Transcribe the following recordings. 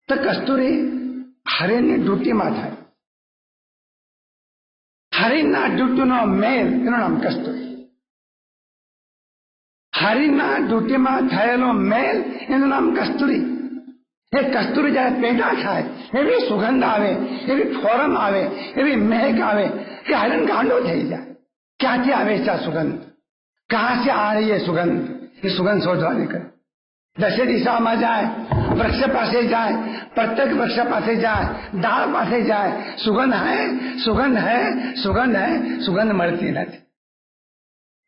તો કસ્તુરી હરિની ડ્યુટીમાં થાય. હરિના ડ્યુટીનો મેલ એનું નામ કસ્તુરી. હરિના ડ્યુટીમાં થયેલો મેલ એનું નામ કસ્તુરી. એ કસ્તુરી જયારે પેટા થાય એવી સુગંધ આવે, એવી ફોરમ આવે, એવી મહેક આવે કે હરિન ગાંડો થઈ જાય. ક્યાંથી આવે છે આ સુગંધ? કહાં સે આ રહી है સુગંધ? એ સુગંધ શોધવાની કરે. દસે દિશામાં જાય, વૃક્ષ પાસે જાય, પ્રત્યેક વૃક્ષ પાસે જાય, ડાળ પાસે જાય, સુગંધ હૈ, સુગંધ હૈ, સુગંધ હૈ, સુગંધ મળતી નથી.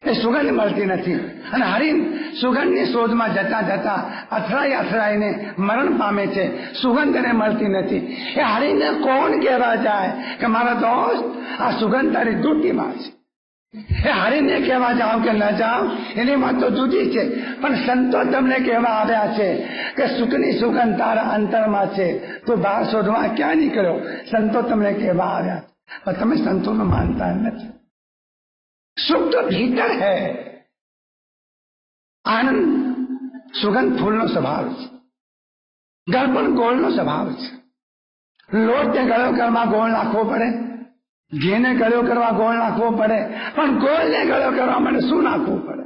એ સુગંધ મળતી નથી. અને હરિન સુગંધની શોધમાં જતા જતા અથડાઈને મરણ પામે છે. સુગંધ એને મળતી નથી. એ હરિને કોણ કહેવા જાય કે મારા દોસ્ત આ સુગંધ તારી ડ્યુટીમાં છે. એ હરિને કહેવા જાઓ કે ન જાઓ એની વાત તો જુદી છે. પણ સંતો તમને કહેવા આવ્યા છે કે સુખની સુગંધ તારા અંતરમાં છે, તું બહાર શોધવા ક્યાં નીકળ્યો? સંતો તમને કહેવા આવ્યા છે, પણ તમે સંતોને માનતા નથી. सुख तो भीतर है. आनंद सुगंध फूलનો સ્વભાવ છે. ગળપણ ગોળનો સ્વભાવ છે. લોટને ગળો કરવા ગોળ નાખવો પડે, ઘીને ગળો કરવા ગોળ નાખવો પડે, પણ ગોળને ગળો કરવા માટે શું નાખવું પડે?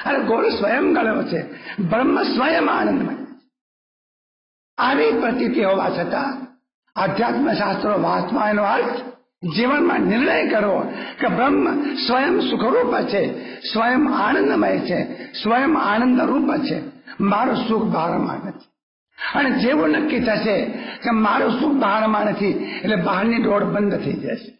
અરે ગોળ સ્વયં ગળ્યો છે. બ્રહ્મ સ્વયં આનંદમય. આવી પ્રતીતિ હોવા છતાં આધ્યાત્મ શાસ્ત્રો વાંચવા એનો અર્થ જીવનમાં નિર્ણય કરો કે બ્રહ્મ સ્વયં સુખરૂપ છે, સ્વયં આનંદમય છે, સ્વયં આનંદ રૂપ છે. મારું સુખ બહારમાં નથી. અને જેવું નક્કી થશે કે મારું સુખ બહારમાં નથી એટલે બહારની દોડ બંધ થઈ જશે.